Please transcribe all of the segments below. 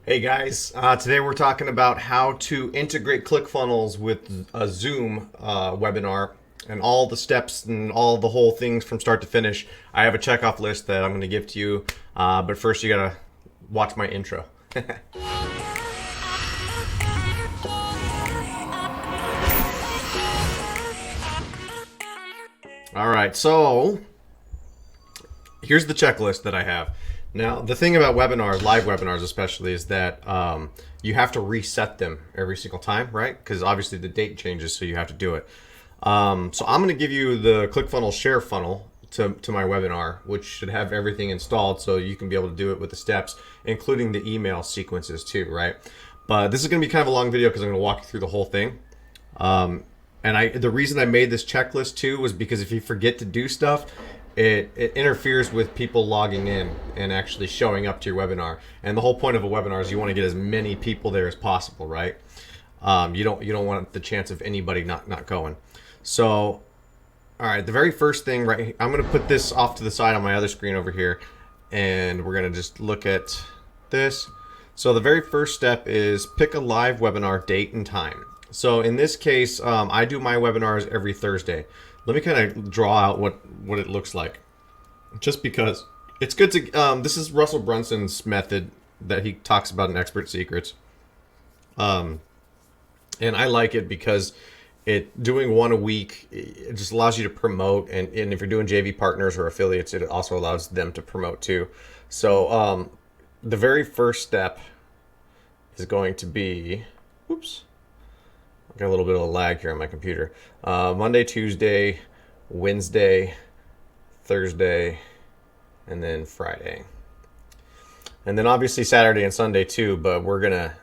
Hey guys, today we're talking about how to integrate ClickFunnels with a Zoom webinar and all the steps and all the whole things from start to finish. I have a checkoff list that I'm going to give to you, but first you got to watch my intro. All right, so here's the checklist that I have. Now, the thing about webinars, live webinars especially, is that you have to them every single time, right? Because obviously the date changes, so you have to do it. So I'm going to give you the ClickFunnels share funnel to my webinar, which should have everything installed so you can be able to do it with the steps, including the email sequences too, right? But this is going to be kind of a long video because I'm going to walk you through the whole thing. The reason I made this checklist too was because if you forget to do stuff, it interferes with people logging in and actually showing up to your webinar. And the whole point of a webinar is you want to get as many people there as possible, right? You don't want the chance of anybody not going. So, all right, the very first thing, right? I'm going to put this off to the side on my other screen over here, and we're going to just look at this. So the very first step is pick a live webinar date and time. So in this case, I do my webinars every Thursday. Let me kind of draw out what it looks like, just because it's good to. This is Russell Brunson's method that he talks about in Expert Secrets, and I like it because doing one a week, it just allows you to promote, and if you're doing JV partners or affiliates, it also allows them to promote too. So the very first step is going to be, oops. Got a little bit of a lag here on my computer. Monday, Tuesday, Wednesday, Thursday, and then Friday. And then obviously Saturday and Sunday too, but we're gonna,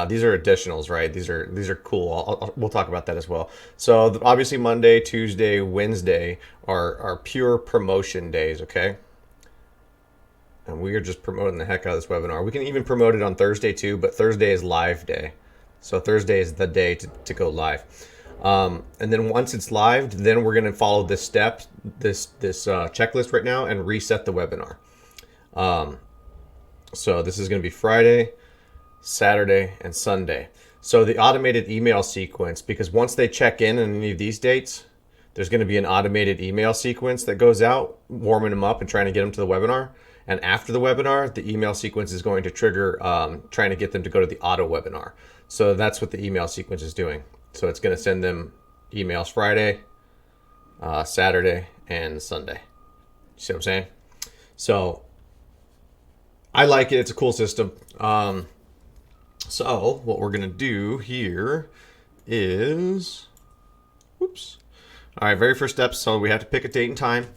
these are additionals, right? These are cool. We'll talk about that as well. So obviously Monday, Tuesday, Wednesday are pure promotion days, okay? And we are just promoting the heck out of this webinar. We can even promote it on Thursday too, but Thursday is live day. So Thursday is the day to go live. And then once it's live, then we're going to follow this step, this checklist right now, and reset the webinar. So this is going to be Friday, Saturday, and Sunday. So the automated email sequence, because once they check in on any of these dates, there's going to be an automated email sequence that goes out, warming them up and trying to get them to the webinar. And after the webinar, the email sequence is going to trigger trying to get them to go to the auto webinar. So that's what the email sequence is doing. So it's going to send them emails Friday, Saturday, and Sunday. You see what I'm saying? So I like it. It's a cool system. So what we're going to do here is, whoops. All right, very first step. So we have to pick a date and time.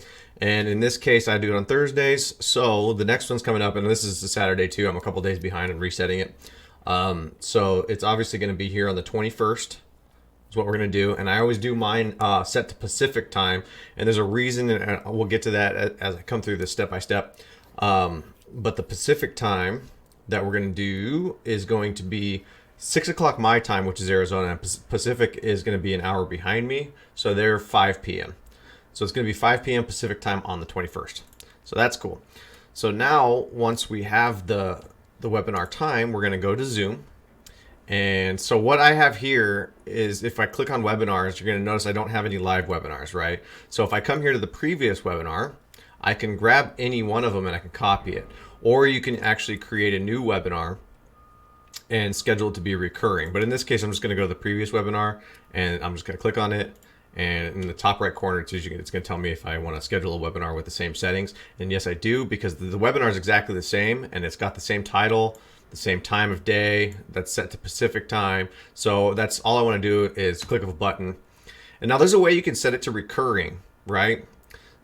And in this case, I do it on Thursdays. So the next one's coming up, and this is a Saturday too. I'm a couple days behind in resetting it. So it's obviously going to be here on the 21st is what we're going to do. And I always do mine set to Pacific time. And there's a reason, and we'll get to that as I come through this step by step. But the Pacific time that we're going to do is going to be 6 o'clock my time, which is Arizona. And Pacific is going to be an hour behind me. So they're 5 p.m. So it's going to be 5 p.m. Pacific time on the 21st. So that's cool. So now once we have the webinar time, we're going to go to Zoom. And so what I have here is if I click on webinars, you're going to notice I don't have any live webinars, right? So if I come here to the previous webinar, I can grab any one of them and I can copy it. Or you can actually create a new webinar and schedule it to be recurring. But in this case, I'm just going to go to the previous webinar and I'm just going to click on it. And in the top right corner, it's going to tell me if I want to schedule a webinar with the same settings. And yes, I do, because the webinar is exactly the same, and it's got the same title, the same time of day that's set to Pacific time. So that's all I want to do is click of a button. And now there's a way you can set it to recurring, right?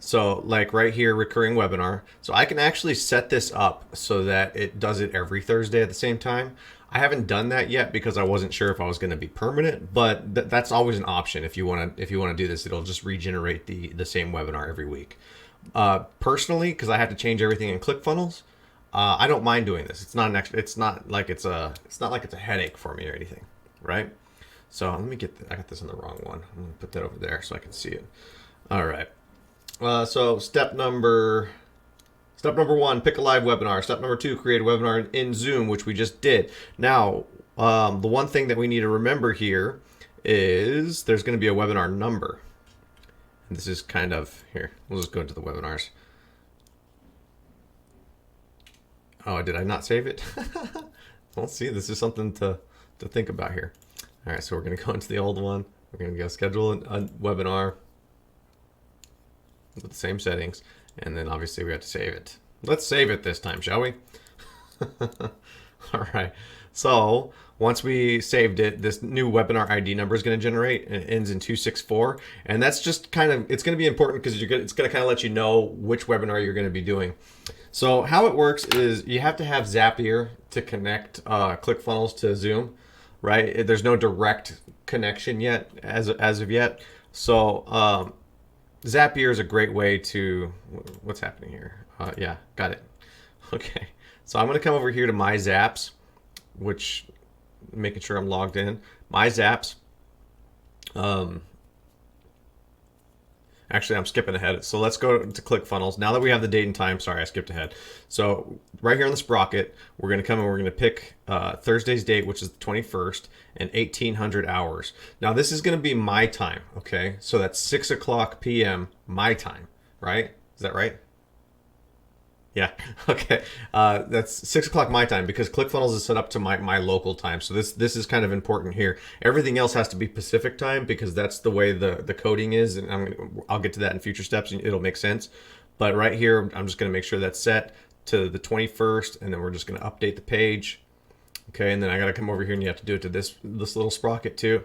So like right here, recurring webinar. So I can actually set this up so that it does it every Thursday at the same time. I haven't done that yet because I wasn't sure if I was going to be permanent, but that's always an option. If you want to do this, it'll just regenerate the same webinar every week. Personally, because I have to change everything in ClickFunnels, I don't mind doing this. It's not like it's a headache for me or anything, right? So let me I got this on the wrong one. I'm gonna put that over there so I can see it. All right. So step number Step number 1, pick a live webinar. Step number 2, create a webinar in Zoom, which we just did. Now, the one thing that we need to remember here is there's going to be a webinar number. And this is kind of, here, we'll just go into the webinars. Oh, did I not save it? Well, see, this is something to think about here. All right, so we're going to go into the old one. We're going to go schedule a webinar with the same settings. And then obviously we have to save it. Let's save it this time, shall we? All right. So once we saved it, this new webinar ID number is going to generate, and it ends in 264. And that's just kind of, it's going to be important because it's going to kind of let you know which webinar you're going to be doing. So how it works is you have to have Zapier to connect ClickFunnels to Zoom, right? There's no direct connection yet as of yet. So Zapier is a great way to, what's happening here? Yeah, got it. Okay, so I'm going to come over here to My Zaps, which, making sure I'm logged in. My Zaps. Actually, I'm skipping ahead. So let's go to ClickFunnels. Now that we have the date and time, sorry, I skipped ahead. So right here on the sprocket, we're going to come and we're going to pick Thursday's date, which is the 21st, and 1800 hours. Now this is going to be my time, okay? So that's 6 o'clock p.m. my time, right? Is that right? Yeah, okay. That's 6 o'clock my time because ClickFunnels is set up to my local time. So this is kind of important here. Everything else has to be Pacific time because that's the way the coding is, and I'll get to that in future steps and it'll make sense. But right here, I'm just going to make sure that's set to the 21st, and then we're just going to update the page. Okay, and then I got to come over here and you have to do it to this little sprocket too,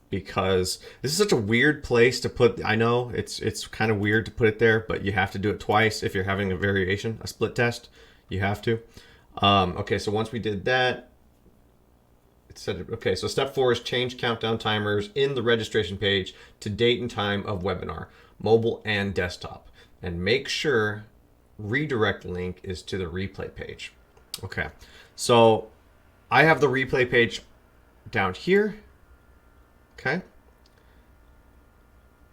because this is such a weird place to put. I know it's kind of weird to put it there, but you have to do it twice if you're having a variation, a split test. You have to. Okay, so once we did that, it said, okay, so step 4 is change countdown timers in the registration page to date and time of webinar, mobile and desktop, and make sure redirect link is to the replay page. Okay, so I have the replay page down here. Okay.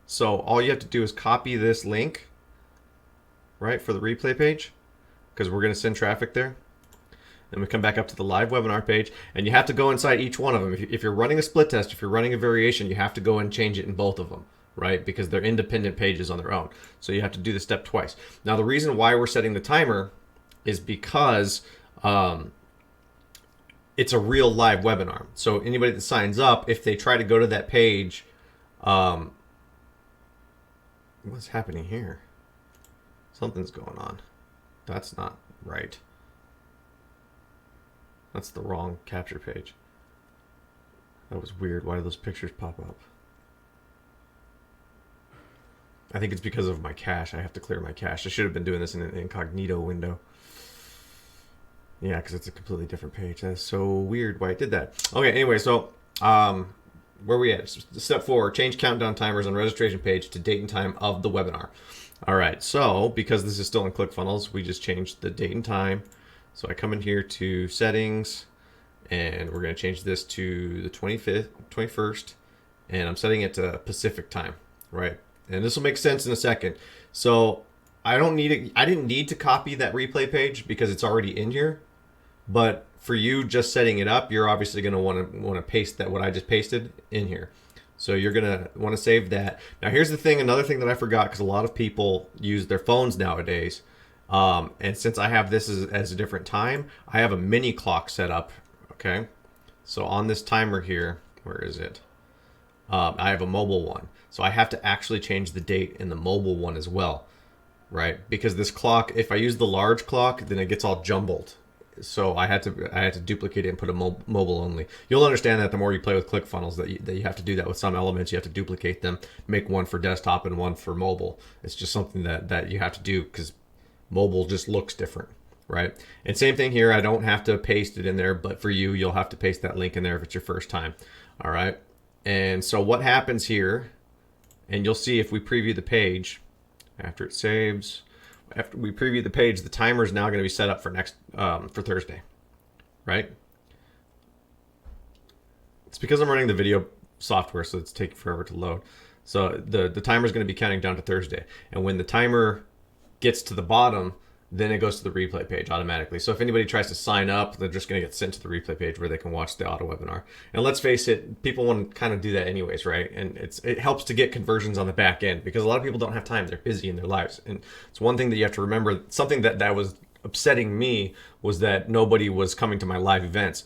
So all you have to do is copy this link, right, for the replay page, because we're going to send traffic there. Then we come back up to the live webinar page, and you have to go inside each one of them. If you're running a split test, if you're running a variation, you have to go and change it in both of them, right? Because they're independent pages on their own. So you have to do the step twice. Now, the reason why we're setting the timer is because it's a real live webinar. So anybody that signs up, if they try to go to that page, what's happening here? Something's going on. That's not right. That's the wrong capture page. That was weird. Why did those pictures pop up? I think it's because of my cache. I have to clear my cache. I should have been doing this in an incognito window. Yeah, because it's a completely different page. That's so weird why I did that. Okay, anyway, so where are we at? Step 4, change countdown timers on registration page to date and time of the webinar. All right, so because this is still in ClickFunnels, we just changed the date and time. So I come in here to settings, and we're going to change this to the 21st, and I'm setting it to Pacific time, right? And this will make sense in a second. So I didn't need to copy that replay page because it's already in here. But for you just setting it up, you're obviously going to want to paste that what I just pasted in here. So you're going to want to save that. Now here's the thing, another thing that I forgot, because a lot of people use their phones nowadays. And since I have this as a different time, I have a mini clock set up. Okay. So on this timer here, where is it? I have a mobile one. So I have to actually change the date in the mobile one as well, right? Because this clock, if I use the large clock, then it gets all jumbled. So I had to duplicate it and put a mobile only. You'll understand that the more you play with ClickFunnels, that you have to do that with some elements. You have to duplicate them, make one for desktop and one for mobile. It's just something that you have to do because mobile just looks different, right? And same thing here. I don't have to paste it in there, but for you, you'll have to paste that link in there if it's your first time. All right. And so what happens here, and you'll see if we preview the page after it saves. After we preview the page, the timer is now going to be set up for for Thursday, right? It's because I'm running the video software, so it's taking forever to load. So the timer is going to be counting down to Thursday, and when the timer gets to the bottom, then it goes to the replay page automatically. So if anybody tries to sign up, they're just going to get sent to the replay page where they can watch the auto webinar. And let's face it, people want to kind of do that anyways, right? And it helps to get conversions on the back end because a lot of people don't have time. They're busy in their lives. And it's one thing that you have to remember. Something that was upsetting me was that nobody was coming to my live events,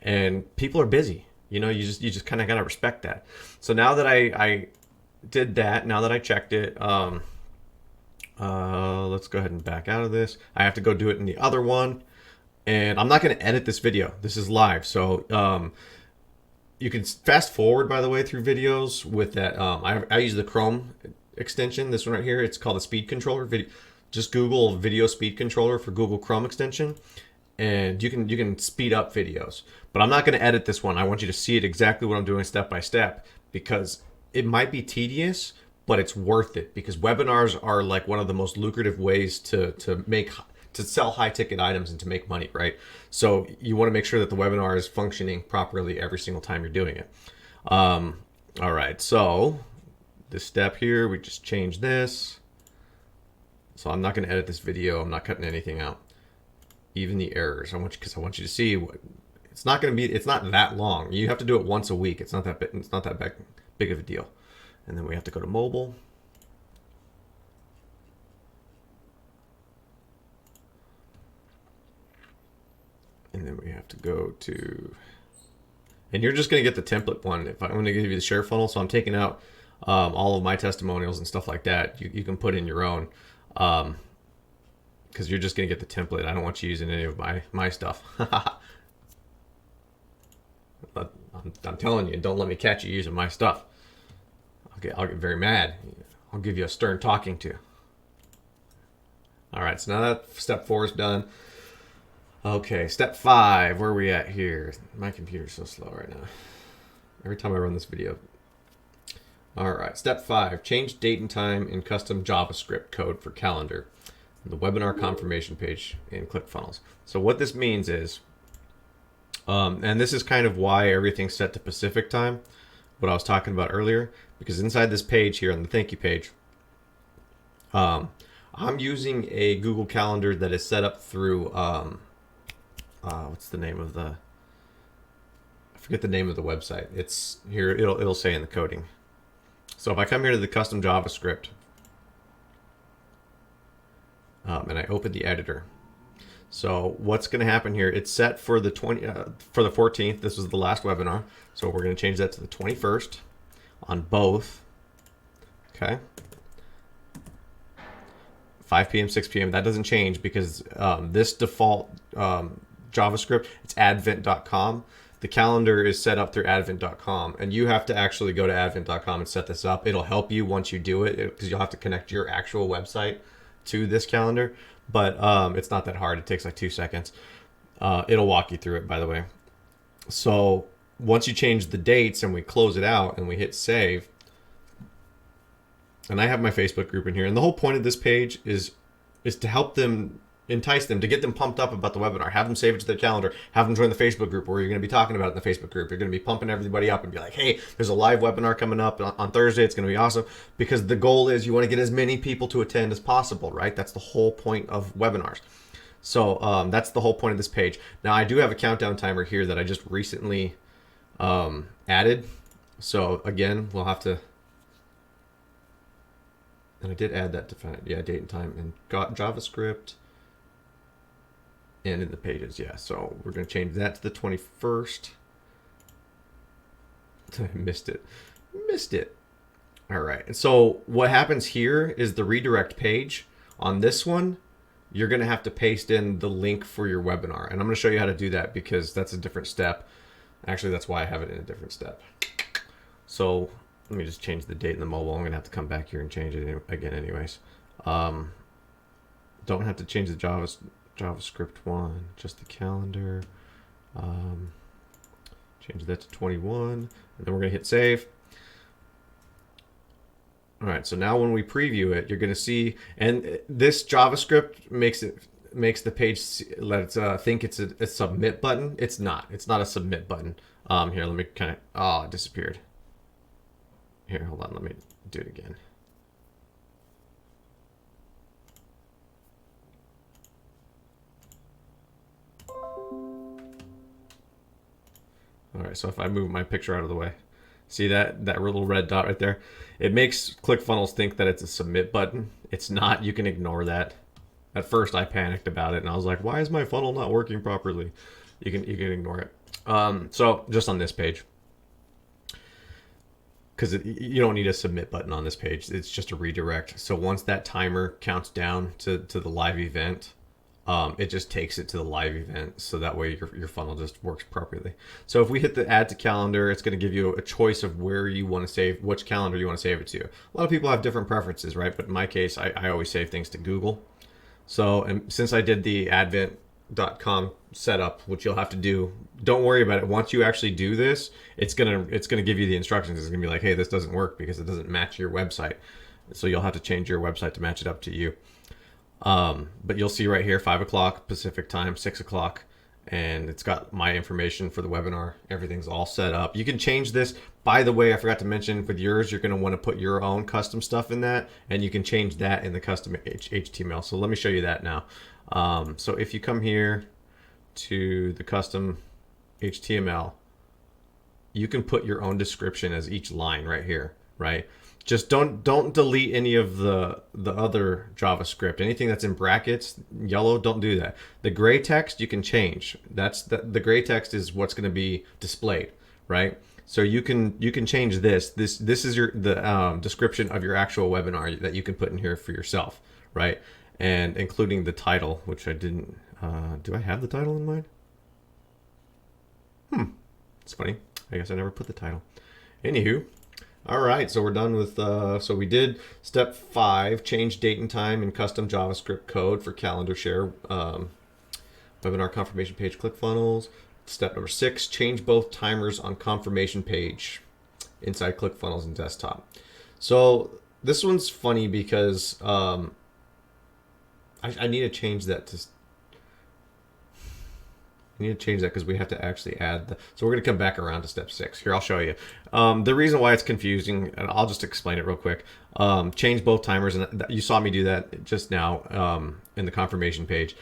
and people are busy. You know, you just kind of got to respect that. So now that I did that, now that I checked it, let's go ahead and back out of this. I have to go do it in the other one, and I'm not going to edit this video. This is live, so you can fast forward, by the way, through videos with that. I use the Chrome extension. This one right here, it's called the Speed Controller. Just Google Video Speed Controller for Google Chrome extension, and you can speed up videos. But I'm not going to edit this one. I want you to see it exactly what I'm doing step by step, because it might be tedious, but it's worth it, because webinars are like one of the most lucrative ways to sell high ticket items and to make money, right? So you want to make sure that the webinar is functioning properly every single time you're doing it. All right, so this step here, we just change this. So I'm not going to edit this video. I'm not cutting anything out, even the errors. I want you to see what it's not going to be. It's not that long. You have to do it once a week. It's not that big. It's not that big of a deal. And then we have to go to mobile. And then we have to go to, and you're just going to get the template one. If I'm going to give you the share funnel, so I'm taking out all of my testimonials and stuff like that. You can put in your own, because you're just going to get the template. I don't want you using any of my stuff. But I'm telling you, don't let me catch you using my stuff. I'll get very mad. I'll give you a stern talking to. All right, so now that step 4 is done. Okay, step 5, where are we at here? My computer's so slow right now. Every time I run this video. All right, step 5, change date and time in custom JavaScript code for calendar, the webinar confirmation page in ClickFunnels. So what this means is, and this is kind of why everything's set to Pacific time, what I was talking about earlier, because inside this page here on the thank you page, I'm using a Google Calendar that is set up through, what's the name of the, I forget the name of the website. It's here, it'll say in the coding. So if I come here to the custom JavaScript, and I open the editor. So what's going to happen here? It's set for the 14th. This was the last webinar, so we're going to change that to the 21st on both. Okay. 5 p.m., 6 p.m. That doesn't change because this default JavaScript, it's advent.com. The calendar is set up through advent.com, and you have to actually go to advent.com and set this up. It'll help you once you do it, because you'll have to connect your actual website to this calendar, but it's not that hard. It takes like 2 seconds. It'll walk you through it, by the way. So once you change the dates and we close it out and we hit save, and I have my Facebook group in here, and the whole point of this page is to help them, entice them, to get them pumped up about the webinar, have them save it to their calendar, have them join the Facebook group where you're going to be talking about it in the Facebook group. You're going to be pumping everybody up and be like, hey, there's a live webinar coming up on Thursday. It's going to be awesome, because the goal is you want to get as many people to attend as possible, right? That's the whole point of webinars. So that's the whole point of this page. Now I do have a countdown timer here that I just recently added. So again, we'll have to, and I did add that to find, yeah, date and time, and got JavaScript. And in the pages, yeah. So we're going to change that to the 21st. I missed it. All right. And so what happens here is the redirect page. On this one, you're going to have to paste in the link for your webinar. And I'm going to show you how to do that, because that's a different step. Actually, that's why I have it in a different step. So let me just change the date and the mobile. I'm going to have to come back here and change it again anyways. Don't have to change the JavaScript one, just the calendar. Change that to 21, and then we're gonna hit save. All right, so now when we preview it, you're gonna see, and this JavaScript makes the page think it's a submit button. It's not a submit button. Here, let me kind of, it disappeared. Here, hold on, let me do it again. All right, so if I move my picture out of the way, see that little red dot right there? It makes ClickFunnels think that it's a submit button. It's not. You can ignore that. At first, I panicked about it, and I was like, "Why is my funnel not working properly?" You can ignore it. So just on this page, because you don't need a submit button on this page. It's just a redirect. So once that timer counts down to the live event, it just takes it to the live event. So that way your funnel just works properly. So if we hit the add to calendar, it's going to give you a choice of where you want to save, which calendar you want to save it to. A lot of people have different preferences, right? But in my case, I always save things to Google. So, and since I did the advent.com setup, which you'll have to do, don't worry about it. Once you actually do this, it's gonna give you the instructions. It's gonna be like, hey, this doesn't work because it doesn't match your website. So you'll have to change your website to match it up to you. But you'll see right here, 5 o'clock Pacific time, 6 o'clock, and it's got my information for the webinar. Everything's all set up. You can change this. By the way, I forgot to mention, with yours, you're going to want to put your own custom stuff in that, and you can change that in the custom HTML. So let me show you that now. So if you come here to the custom HTML, you can put your own description as each line right here, right? Just don't delete any of the other JavaScript. Anything that's in brackets, yellow, don't do that. The gray text you can change. The gray text is what's going to be displayed, right? So you can change this. This is the description of your actual webinar that you can put in here for yourself, right? And including the title, which I didn't. Do I have the title in mind? It's funny. I guess I never put the title. Anywho. All right, so we're done with, so we did step 5, change date and time in custom JavaScript code for calendar share, webinar confirmation page ClickFunnels. Step number 6, change both timers on confirmation page inside ClickFunnels and desktop. So this one's funny because I need to change that to, because we have to actually add so we're going to come back around to step 6. Here, I'll show you. The reason why it's confusing, and I'll just explain it real quick. Change both timers, and you saw me do that just now in the confirmation page.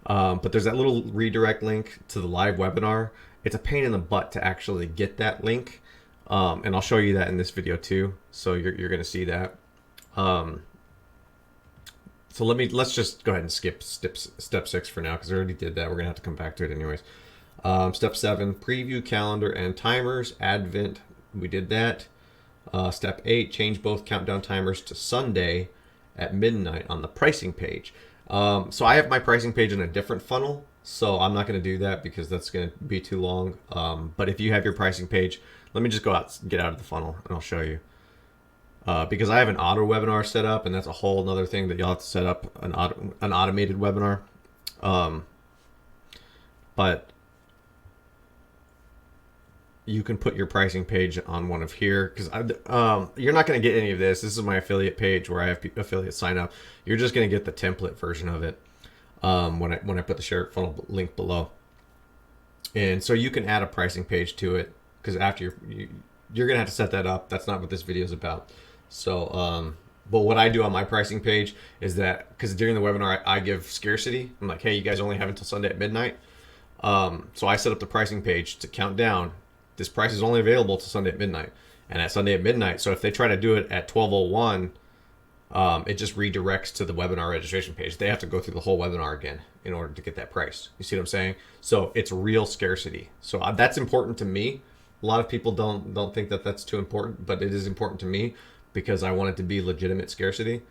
But there's that little redirect link to the live webinar. It's a pain in the butt to actually get that link. And I'll show you that in this video too. So you're going to see that. So let's just go ahead and skip step 6 for now, because I already did that. We're gonna have to come back to it anyways. Step 7, preview calendar and timers, Advent. We did that. Step 8, change both countdown timers to Sunday at midnight on the pricing page. So I have my pricing page in a different funnel, so I'm not gonna do that because that's gonna be too long. But if you have your pricing page, let me just get out of the funnel and I'll show you. Because I have an auto webinar set up, and that's a whole nother thing that you'll have to set up, an automated webinar. But you can put your pricing page on one of here, because you're not going to get any of this. This is my affiliate page where I have affiliates sign up. You're just going to get the template version of it when I put the share funnel link below. And so you can add a pricing page to it, because after you're going to have to set that up. That's not what this video is about. So, but what I do on my pricing page is that, because during the webinar, I give scarcity. I'm like, hey, you guys only have until Sunday at midnight. So I set up the pricing page to count down. This price is only available to Sunday at midnight. And at Sunday at midnight, so if they try to do it at 12:01, it just redirects to the webinar registration page. They have to go through the whole webinar again in order to get that price. You see what I'm saying? So it's real scarcity. So that's important to me. A lot of people don't think that that's too important, but it is important to me, because I want it to be legitimate scarcity.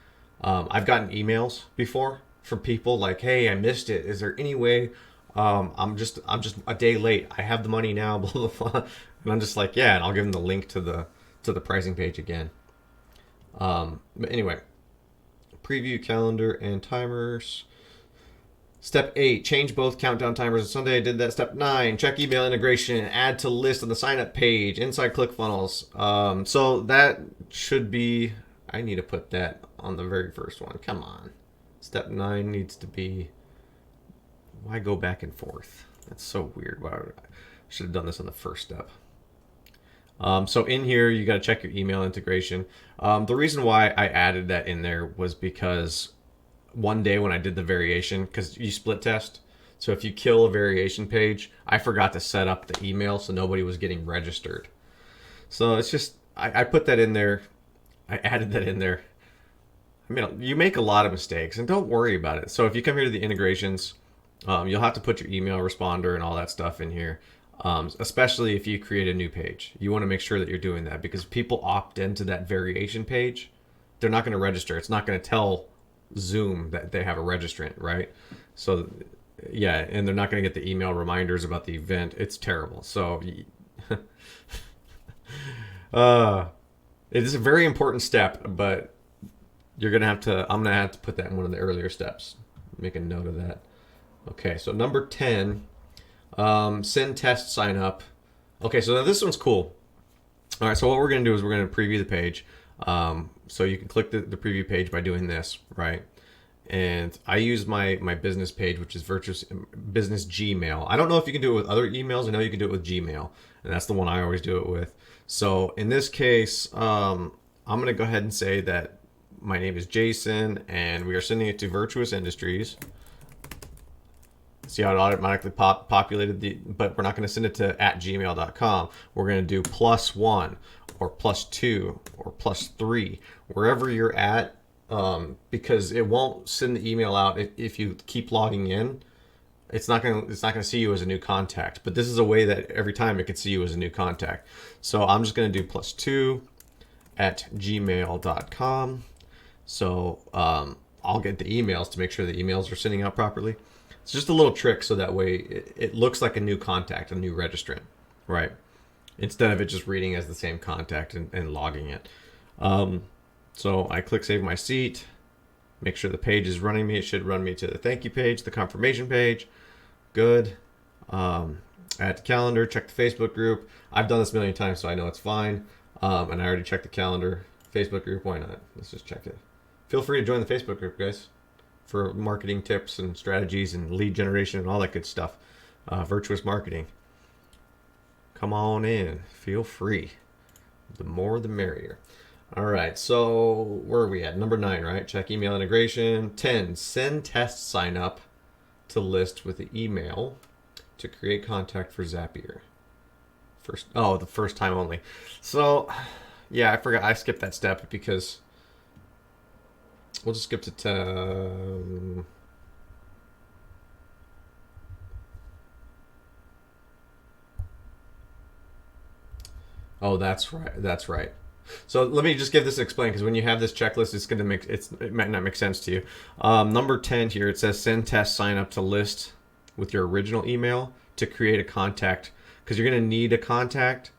I've gotten emails before from people like, hey, I missed it. Is there any way I'm just a day late. I have the money now, blah, blah, blah. And I'm just like, yeah, and I'll give them the link to the pricing page again. But anyway, preview calendar and timers. Step 8, change both countdown timers on Sunday. I did that. Step 9, check email integration, add to list on the sign up page inside ClickFunnels. So that should be, I need to put that on the very first one. Come on. Step 9 needs to be, why go back and forth? That's so weird. I should have done this on the first step. So in here, you got to check your email integration. The reason why I added that in there was because one day when I did the variation, because you split test, So if you kill a variation page, I forgot to set up the email so nobody was getting registered. So it's just, I put that in there. I added that in there. I mean, you make a lot of mistakes, and don't worry about it. So if you come here to the integrations, you'll have to put your email responder and all that stuff in here, especially if you create a new page. You want to make sure that you're doing that, because people opt into that variation page, they're not going to register. It's not going to tell Zoom that they have a registrant, right? So yeah, and they're not going to get the email reminders about the event. It's terrible. So it is a very important step, but I'm gonna have to put that in one of the earlier steps. Make a note of that. Okay, so number 10, send test sign up. Okay, so now this one's cool. All right, so what we're gonna do is we're gonna preview the page. So you can click the preview page by doing this, right? And I use my business page, which is Virtuous Business Gmail. I don't know if you can do it with other emails. I know you can do it with Gmail, and that's the one I always do it with. So in this case, I'm going to go ahead and say that my name is Jason, and we are sending it to Virtuous Industries. See how it automatically populated but we're not going to send it to @gmail.com. We're going to do +1 or +2 or +3, wherever you're at. Because it won't send the email out if you keep logging in. It's not gonna see you as a new contact. But this is a way that every time it can see you as a new contact. So I'm just gonna do +2 @gmail.com. So I'll get the emails to make sure the emails are sending out properly. It's just a little trick so that way it looks like a new contact, a new registrant, right? Instead of it just reading as the same contact and logging it. So I click Save My Seat, make sure the page is running me. It should run me to the thank you page, the confirmation page. Good. Add to calendar, check the Facebook group. I've done this a million times, so I know it's fine. And I already checked the calendar. Facebook group, why not? Let's just check it. Feel free to join the Facebook group, guys, for marketing tips and strategies and lead generation and all that good stuff. Virtuous marketing. Come on in. Feel free. The more the merrier. All right, so where are we at? Number 9, right? Check email integration. 10, send test sign up to list with the email to create contact for Zapier. The first time only. So, yeah, I forgot. I skipped that step because we'll just skip to oh, that's right. That's right. So let me just give this explain, because when you have this checklist, it might not make sense to you. Number 10 here, it says send test sign up to list with your original email to create a contact, because you're going to need a contact.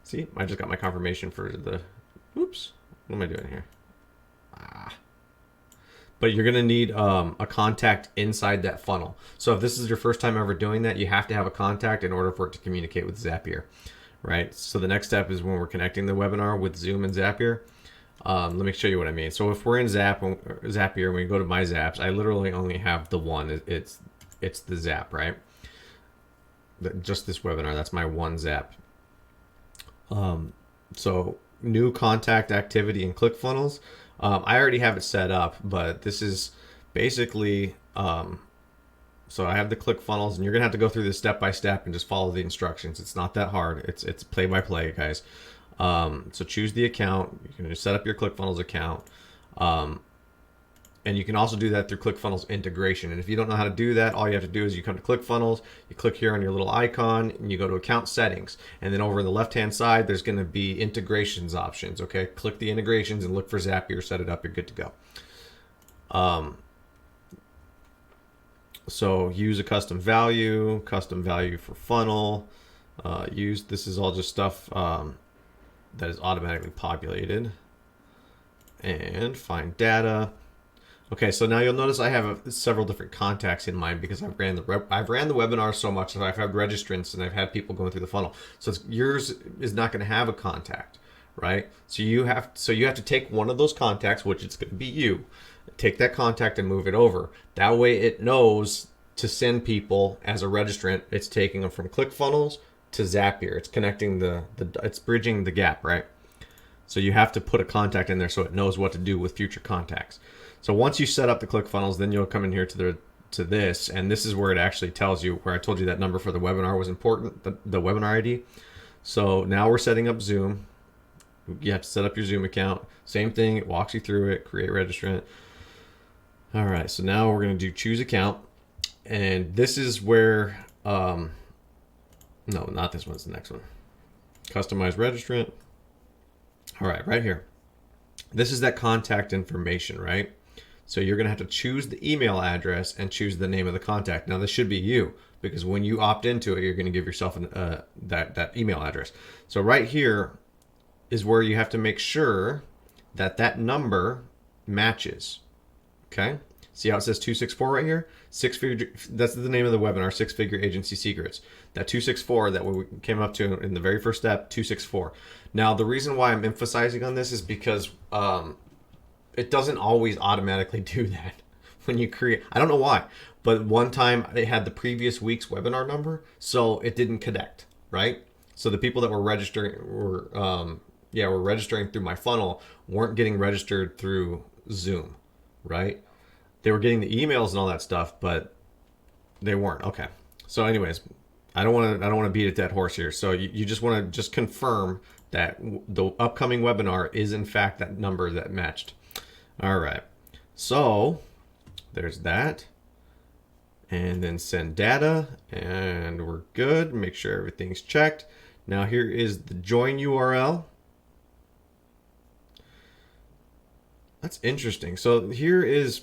See, I just got my confirmation for the, oops, what am I doing here? But you're going to need a contact inside that funnel. So if this is your first time ever doing that, you have to have a contact in order for it to communicate with Zapier. Right, so the next step is when we're connecting the webinar with Zoom and Zapier. Let me show you what I mean. So if we're in Zapier and we go to My Zaps, I literally only have the one. It's the Zap, right? Just this webinar. That's my one Zap. So new contact activity and ClickFunnels. I already have it set up, but this is basically. So I have the ClickFunnels, and you're gonna have to go through this step by step and just follow the instructions. It's not that hard. It's play by play, guys. So choose the account. You can just set up your ClickFunnels account, and you can also do that through ClickFunnels integration. And if you don't know how to do that, all you have to do is you come to ClickFunnels, you click here on your little icon, and you go to account settings. And then over on the left-hand side, there's gonna be integrations options. Okay, click the integrations and look for Zapier. Set it up. You're good to go. So use a custom value for funnel. This is all just stuff that is automatically populated. And find data. Okay, so now you'll notice I have several different contacts in mind because I've ran the webinar so much that I've had registrants and I've had people going through the funnel. So yours is not going to have a contact, right? So you have to take one of those contacts, which it's going to be you. Take that contact and move it over. That way it knows to send people as a registrant. It's taking them from ClickFunnels to Zapier. It's connecting it's bridging the gap, right? So you have to put a contact in there so it knows what to do with future contacts. So once you set up the ClickFunnels, then you'll come in here to to this, and this is where it actually tells you, where I told you that number for the webinar was important, the webinar ID. So now we're setting up Zoom. You have to set up your Zoom account. Same thing, it walks you through it, create registrant. All right, so now we're gonna do choose account. And this is where, no, not this one, it's the next one. Customize registrant. All right, right here. This is that contact information, right? So you're gonna have to choose the email address and choose the name of the contact. Now this should be you, because when you opt into it, you're gonna give yourself that email address. So right here is where you have to make sure that that number matches, okay? See how it says 264 right here? That's the name of the webinar, Six Figure Agency Secrets. That 264 that we came up to in the very first step, 264. Now, the reason why I'm emphasizing on this is because it doesn't always automatically do that when you create. I don't know why, but one time it had the previous week's webinar number, so it didn't connect, right? So the people that were registering were registering through my funnel weren't getting registered through Zoom, right? They were getting the emails and all that stuff, but they weren't. Okay. So anyways, I don't want to beat a dead horse here. So you just want to just confirm that the upcoming webinar is in fact that number that matched. All right. So there's that. And then send data, and we're good. Make sure everything's checked. Now here is the join URL. That's interesting. So here is,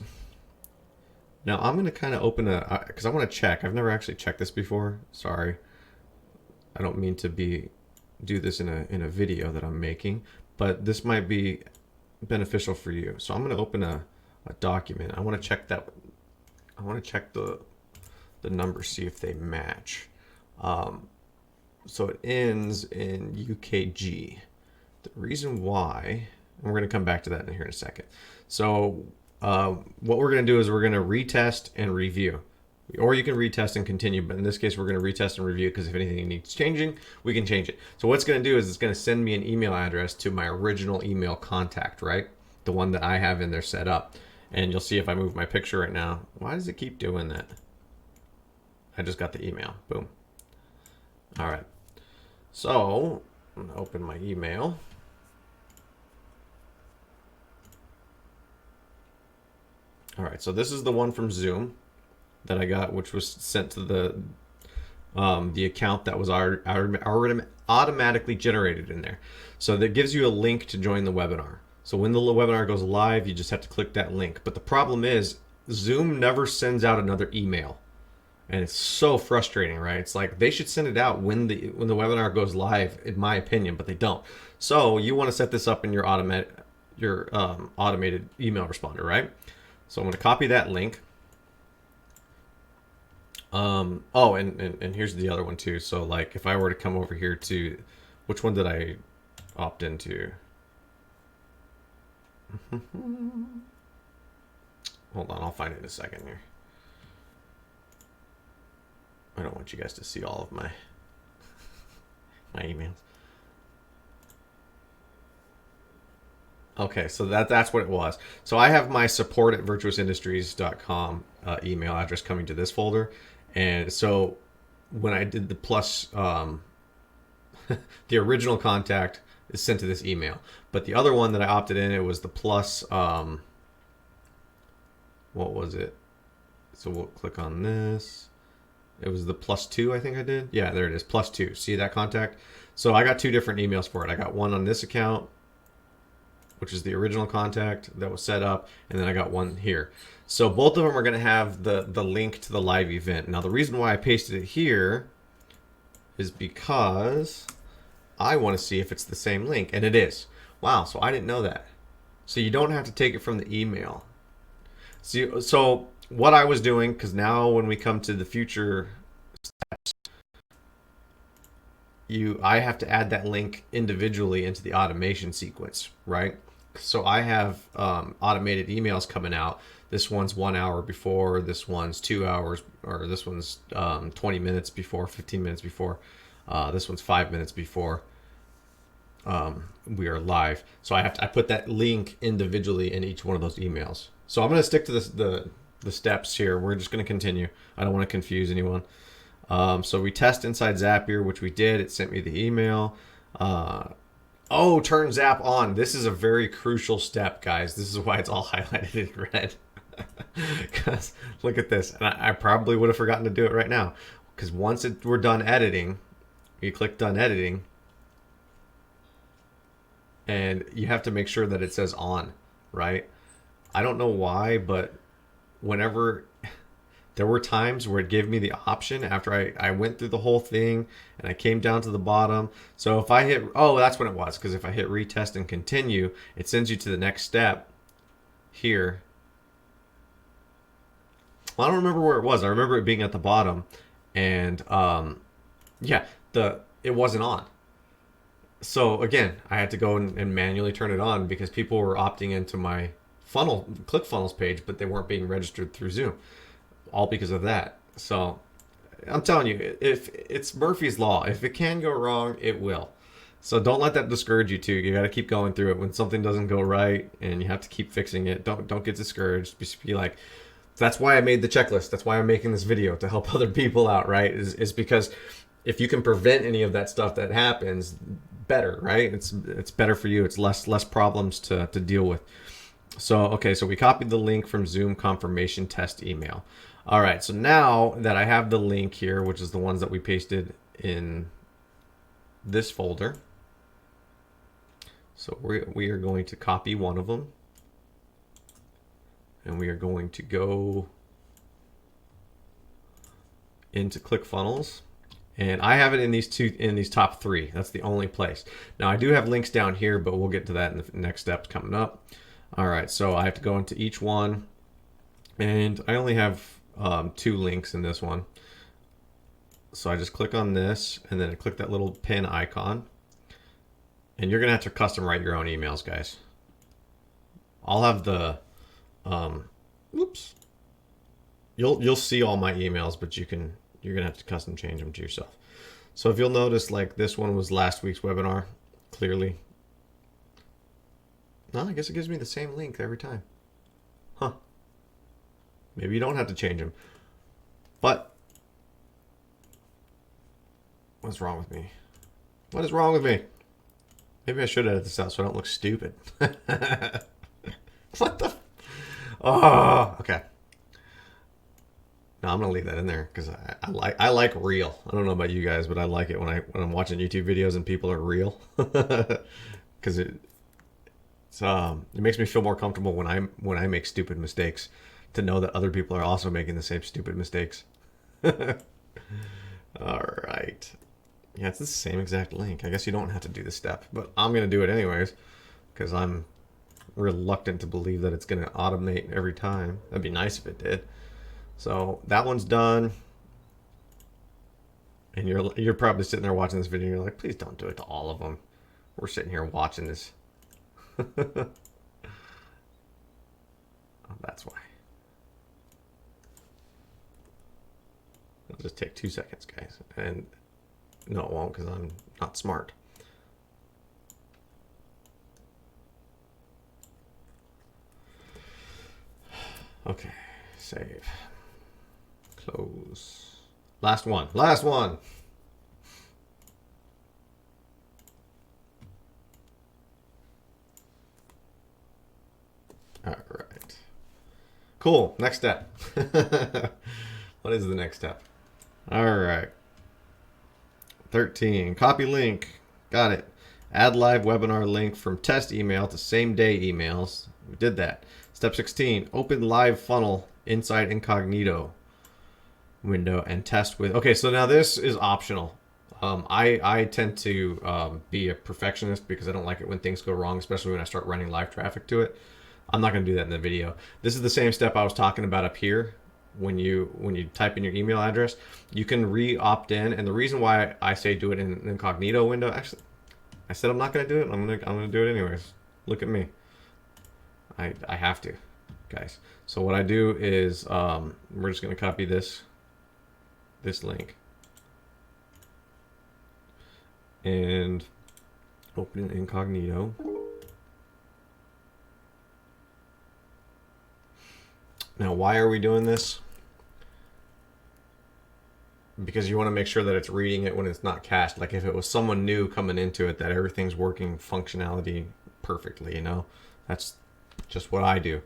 now I'm going to kind of open because I want to check. I've never actually checked this before. Sorry. I don't mean to do this in a video that I'm making, but this might be beneficial for you. So I'm going to open a document. I want to check that. I want to check the numbers, see if they match. So it ends in UKG. The reason why, and we're going to come back to that in here in a second. So what we're going to do is we're going to retest and review. Or you can retest and continue, but in this case, we're going to retest and review because if anything needs changing, we can change it. So what's going to do is it's going to send me an email address to my original email contact, right? The one that I have in there set up. And you'll see if I move my picture right now. Why does it keep doing that? I just got the email. Boom. All right. So I'm going to open my email. All right. So this is the one from Zoom that I got, which was sent to the account that was already automatically generated in there. So that gives you a link to join the webinar. So when the webinar goes live, you just have to click that link. But the problem is Zoom never sends out another email. And it's so frustrating, right? It's like they should send it out when the webinar goes live, in my opinion, but they don't. So you want to set this up in your automated email responder, right? So I'm going to copy that link. Oh, and here's the other one too. So like if I were to come over here to, which one did I opt into? Hold on, I'll find it in a second here. I don't want you guys to see all of my emails. Okay, so that's what it was. So I have my support@virtuousindustries.com email address coming to this folder. And so when I did the plus, the original contact is sent to this email. But the other one that I opted in, it was the plus, what was it? So we'll click on this. It was the +2, I think I did. Yeah, there it is, +2. See that contact? So I got two different emails for it. I got one on this account, which is the original contact that was set up, and then I got one here. So both of them are going to have the link to the live event. Now the reason why I pasted it here is because I want to see if it's the same link, and it is. Wow, so I didn't know that. So you don't have to take it from the email. See, so what I was doing, because now when we come to the future steps, I have to add that link individually into the automation sequence, right? So I have automated emails coming out. This one's 1 hour before, this one's 2 hours, or this one's 20 minutes before, 15 minutes before, this one's 5 minutes before we are live. So I put that link individually in each one of those emails. So I'm going to stick to the steps here. We're just going to continue. I don't want to confuse anyone. So we test inside Zapier, which we did. It sent me the email. Turn Zap on. This is a very crucial step, guys. This is why it's all highlighted in red. Because look at this. And I probably would have forgotten to do it right now. Because once we're done editing, you click done editing. And you have to make sure that it says on, right? I don't know why, but whenever there were times where it gave me the option after I went through the whole thing and I came down to the bottom. So if I hit, that's when it was, because if I hit retest and continue, it sends you to the next step here. Well, I don't remember where it was. I remember it being at the bottom, and it wasn't on. So again, I had to go and manually turn it on because people were opting into my ClickFunnels page, but they weren't being registered through Zoom, all because of that. So I'm telling you, if it's Murphy's Law, if it can go wrong, it will. So don't let that discourage you too. You got to keep going through it. When something doesn't go right and you have to keep fixing it, don't get discouraged. Just be like, that's why I made the checklist. That's why I'm making this video, to help other people out, right? Is because if you can prevent any of that stuff that happens, better, right? It's better for you. It's less problems to deal with. So, okay, so we copied the link from Zoom confirmation test email. All right, so now that I have the link here, which is the ones that we pasted in this folder, so we are going to copy one of them, and we are going to go into ClickFunnels. And I have it in these top three. That's the only place. Now I do have links down here, but we'll get to that in the next steps coming up. All right, so I have to go into each one, and I only have 2 links in this one. So I just click on this, and then I click that little pin icon, and you're gonna have to custom write your own emails, guys. I'll have the, you'll see all my emails, but you're gonna have to custom change them to yourself. So if you'll notice, like this one was last week's webinar, clearly. No, I guess it gives me the same link every time. Huh. Maybe you don't have to change them. But what's wrong with me? What is wrong with me? Maybe I should edit this out so I don't look stupid. What the? Oh, okay. No, I'm gonna leave that in there because I like real. I don't know about you guys, but I like it when I'm watching YouTube videos and people are real, because it makes me feel more comfortable when I make stupid mistakes, to know that other people are also making the same stupid mistakes. All right. Yeah, it's the same exact link. I guess you don't have to do the step, but I'm gonna do it anyways because I'm reluctant to believe that it's gonna automate every time. That'd be nice if it did. So that one's done, and you're probably sitting there watching this video and you're like, please don't do it to all of them. We're sitting here watching this. Oh, that's why. It'll just take 2 seconds, guys. And no, it won't, because I'm not smart. Okay, save. Close. Last one. Last one. All right. Cool. Next step. What is the next step? All right. 13. Copy link. Got it. Add live webinar link from test email to same day emails. We did that. Step 16. Open live funnel inside incognito window and test with. Okay, so now this is optional. I tend to be a perfectionist because I don't like it when things go wrong, especially when I start running live traffic to it. I'm not going to do that in the video. This is the same step I was talking about up here. When you type in your email address, you can re-opt in, and the reason why I say do it in an incognito window, actually, I said I'm not going to do it. I'm gonna do it anyways. Look at me. I have to, guys. So what I do is we're just going to copy this link and open it incognito. Now, why are we doing this? Because you want to make sure that it's reading it when it's not cached. Like if it was someone new coming into it, that everything's working functionality perfectly, you know? That's just what I do.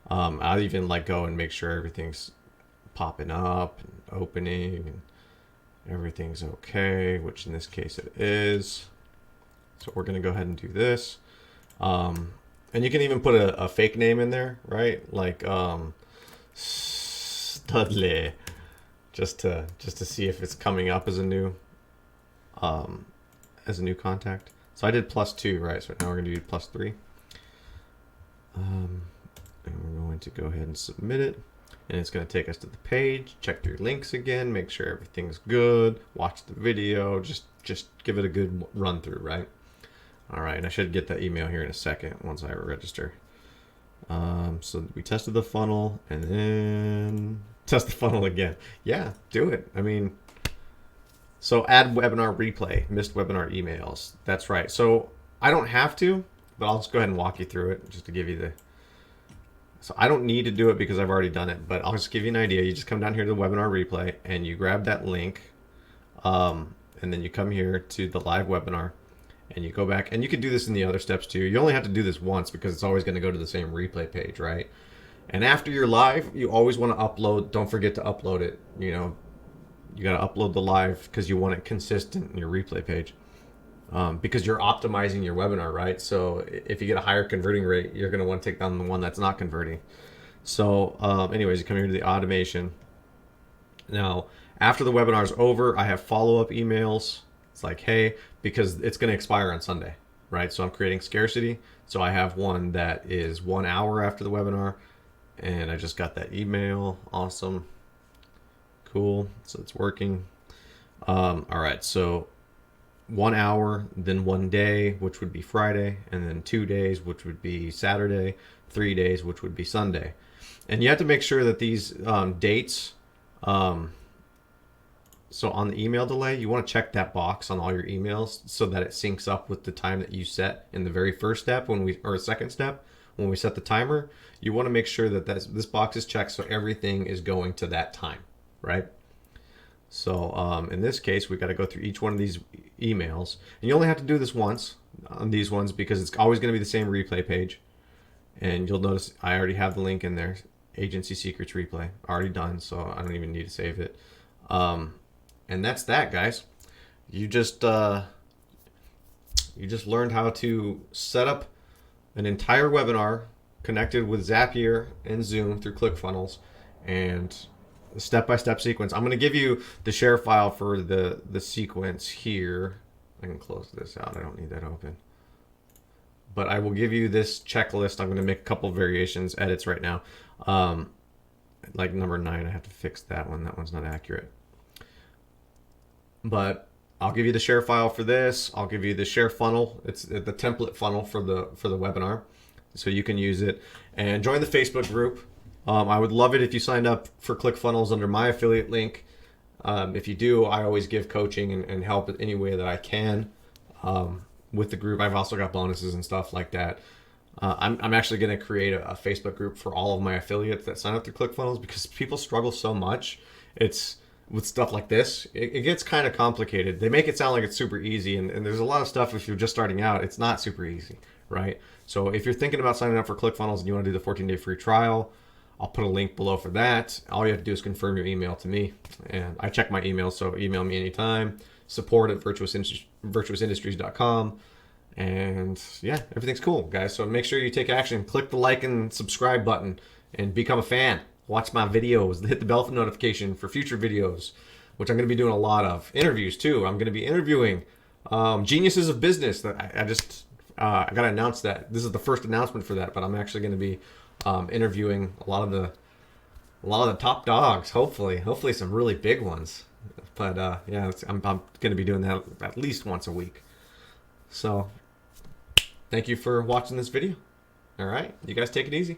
I'll even like go and make sure everything's popping up and opening and everything's okay, which in this case it is. So we're going to go ahead and do this. And you can even put a fake name in there, right? Like Studley, just to see if it's coming up as a new contact. So I did +2, right? So now we're going to do +3. And we're going to go ahead and submit it. And it's going to take us to the page. Check your links again. Make sure everything's good. Watch the video. Just give it a good run through, right? All right, and I should get that email here in a second once I register. So we tested the funnel and then test the funnel again. Yeah, do it. I mean, so add webinar replay, missed webinar emails. That's right. So I don't have to, but I'll just go ahead and walk you through it just to give you the. So I don't need to do it because I've already done it, but I'll just give you an idea. You just come down here to the webinar replay and you grab that link, and then you come here to the live webinar. And you go back, and you can do this in the other steps too. You only have to do this once because it's always going to go to the same replay page, right? And after you're live, you always want to upload. Don't forget to upload it. You know, you got to upload the live because you want it consistent in your replay page. Because you're optimizing your webinar, right? So if you get a higher converting rate, you're going to want to take down the one that's not converting. So anyways, you come here to the automation. Now, after the webinar is over, I have follow-up emails. It's like, hey, because it's going to expire on Sunday, right? So I'm creating scarcity. So I have one that is 1 hour after the webinar, and I just got that email. Awesome. Cool. So it's working. All right. So 1 hour, then 1 day, which would be Friday, and then 2 days, which would be Saturday, 3 days, which would be Sunday. And you have to make sure that these dates, so on the email delay, you want to check that box on all your emails so that it syncs up with the time that you set in the very first step or second step when we set the timer. You want to make sure that this box is checked so everything is going to that time, right? So in this case, we got to go through each one of these emails. And you only have to do this once on these ones because it's always going to be the same replay page. And you'll notice I already have the link in there, Agency Secrets Replay, already done, so I don't even need to save it. And that's that, guys. You just learned how to set up an entire webinar connected with Zapier and Zoom through ClickFunnels, and a step-by-step sequence. I'm going to give you the share file for the sequence here. I can close this out. I don't need that open. But I will give you this checklist. I'm going to make a couple variations, edits right now. Like number 9, I have to fix that one. That one's not accurate. But I'll give you the share file for this. I'll give you the share funnel. It's the template funnel for the webinar, so you can use it. And join the Facebook group. I would love it if you signed up for ClickFunnels under my affiliate link. If you do, I always give coaching and help in any way that I can with the group. I've also got bonuses and stuff like that. I'm actually going to create a Facebook group for all of my affiliates that sign up through ClickFunnels because people struggle so much. With stuff like this, it gets kind of complicated. They make it sound like it's super easy, and there's a lot of stuff if you're just starting out, it's not super easy, right? So if you're thinking about signing up for ClickFunnels and you want to do the 14-day free trial, I'll put a link below for that. All you have to do is confirm your email to me, and I check my email, so email me anytime. support@virtuousindustries.com, and yeah, everything's cool, guys. So make sure you take action. Click the like and subscribe button and become a fan. Watch my videos, hit the bell for notification for future videos, which I'm going to be doing a lot of. Interviews too. I'm going to be interviewing geniuses of business. I got to announce that. This is the first announcement for that, but I'm actually going to be interviewing a lot of the top dogs. Hopefully some really big ones. But yeah, I'm going to be doing that at least once a week. So thank you for watching this video. All right, you guys take it easy.